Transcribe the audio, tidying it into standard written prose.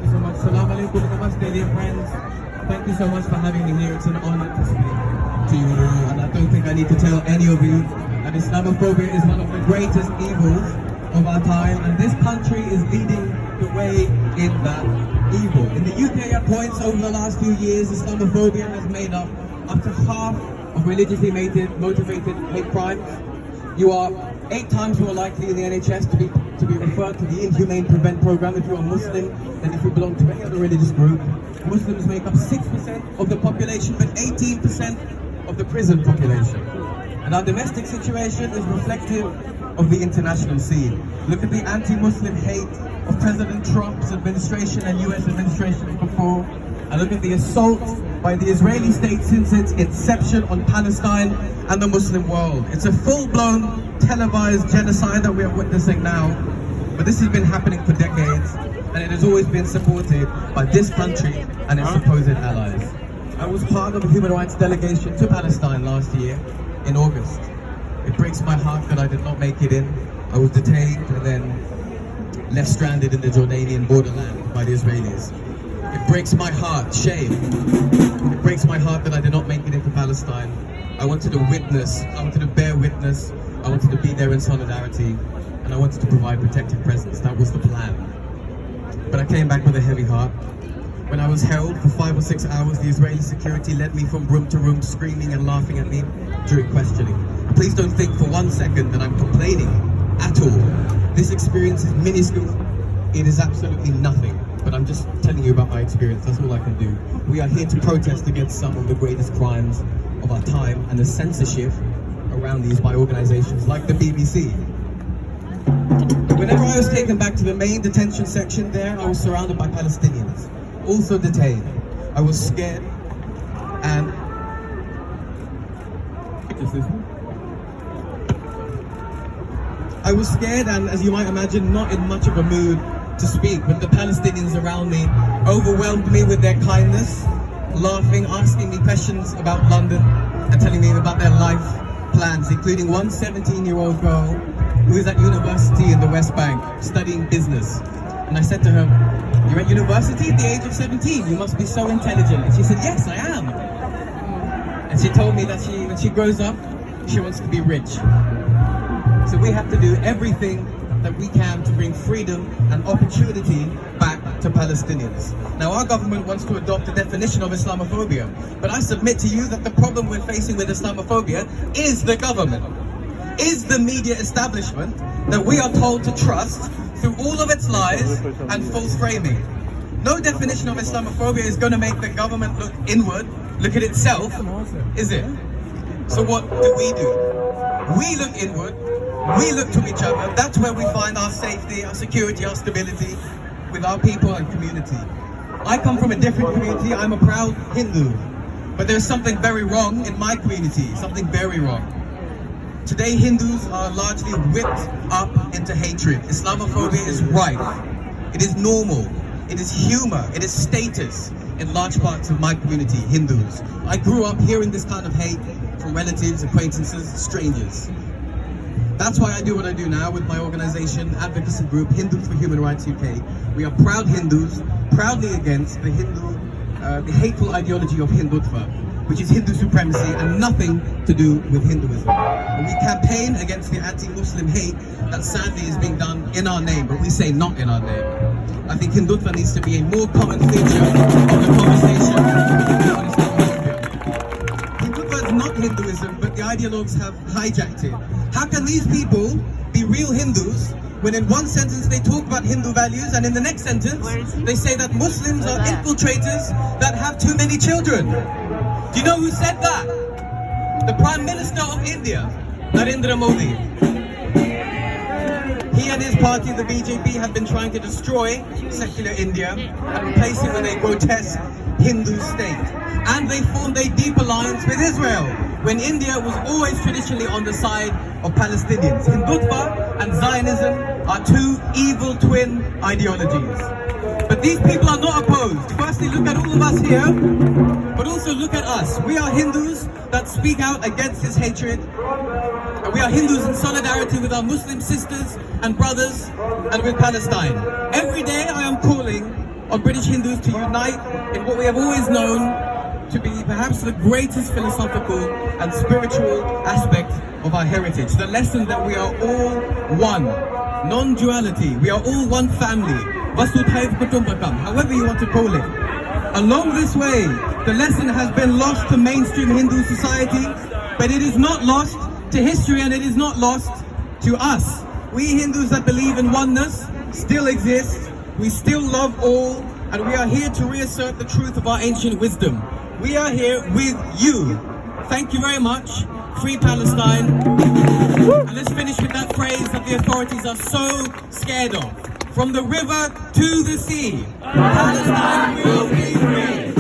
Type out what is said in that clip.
you so much. Salam alaikum, namaste, dear friends. Thank you so much for having me here. It's an honor to speak to you all. And I don't think I need to tell any of you that Islamophobia is one of the greatest evils of our time. And this country is leading the way in that evil. In the UK, at points over the last few years, Islamophobia has made up to half of religiously motivated hate crimes. You are 8 times more likely in the NHS to be referred to the Inhumane Prevent program if you are Muslim than if you belong to any other religious group. Muslims make up 6% of the population, but 18% of the prison population. And our domestic situation is reflective of the international scene. Look at the anti-Muslim hate of President Trump's administration and US administrations before, and look at the assault by the Israeli state since its inception on Palestine and the Muslim world. It's a full-blown televised genocide that we are witnessing now, but this has been happening for decades, and it has always been supported by this country and its supposed allies. I was part of a human rights delegation to Palestine last year in August. It breaks my heart that I did not make it in. I was detained and then left stranded in the Jordanian borderland by the Israelis. It breaks my heart, shame. It breaks my heart that I did not make it into Palestine. I wanted to witness, I wanted to bear witness, I wanted to be there in solidarity, and I wanted to provide protective presence. That was the plan. But I came back with a heavy heart. When I was held for 5 or 6 hours, the Israeli security led me from room to room, screaming and laughing at me during questioning. Please don't think for 1 second that I'm complaining at all. This experience is minuscule. It is absolutely nothing. But I'm just telling you about my experience. That's all I can do. We are here to protest against some of the greatest crimes of our time and the censorship around these by organizations like the BBC. Whenever I was taken back to the main detention section there, I was surrounded by Palestinians, also detained. I was scared and... I was scared and, as you might imagine, not in much of a mood to speak, but the Palestinians around me overwhelmed me with their kindness, laughing, asking me questions about London and telling me about their life plans, including one 17-year-old girl who is at university in the West Bank studying business. And I said to her, "You're at university at the age of 17, you must be so intelligent." And she said, "Yes, I am." And she told me that when she grows up, she wants to be rich. So we have to do everything that we can to bring freedom and opportunity back to Palestinians. Now, our government wants to adopt a definition of Islamophobia, but I submit to you that the problem we're facing with Islamophobia is the government, is the media establishment that we are told to trust through all of its lies and false framing. No definition of Islamophobia is going to make the government look inward, look at itself, is it? So what do? We look inward. We look to each other. That's where we find our safety, our security, our stability with our people and community. I come from a different community. I'm a proud Hindu. But there's something very wrong in my community, something very wrong. Today, Hindus are largely whipped up into hatred. Islamophobia is rife. It is normal. It is humor. It is status in large parts of my community, Hindus. I grew up hearing this kind of hate from relatives, acquaintances, strangers. That's why I do what I do now with my organization, advocacy group, Hindutva for Human Rights UK. We are proud Hindus, proudly against the hateful ideology of Hindutva, which is Hindu supremacy and nothing to do with Hinduism. And we campaign against the anti-Muslim hate that sadly is being done in our name, but we say not in our name. I think Hindutva needs to be a more common feature of the conversation on Islamophobia. Hindutva is not Hinduism, but the ideologues have hijacked it. How can these people be real Hindus when in one sentence they talk about Hindu values and in the next sentence they say that Muslims are infiltrators that have too many children? Do you know who said that? The Prime Minister of India, Narendra Modi. He and his party, the BJP, have been trying to destroy secular India and replace it with a grotesque Hindu state. And they formed a deep alliance with Israel, when India was always traditionally on the side of Palestinians. Hindutva and Zionism are two evil twin ideologies. But these people are not opposed. Firstly, look at all of us here, but also look at us. We are Hindus that speak out against this hatred. And we are Hindus in solidarity with our Muslim sisters and brothers and with Palestine. Every day I am calling of British Hindus to unite in what we have always known to be perhaps the greatest philosophical and spiritual aspect of our heritage. The lesson that we are all one, non-duality. We are all one family, Vasudhaiv Kutumbakam, however you want to call it. Along this way, the lesson has been lost to mainstream Hindu society, but it is not lost to history and it is not lost to us. We Hindus that believe in oneness still exist, we still love all, and we are here to reassert the truth of our ancient wisdom. We are here with you. Thank you very much. Free Palestine. And let's finish with that phrase that the authorities are so scared of. From the river to the sea, Palestine will be free.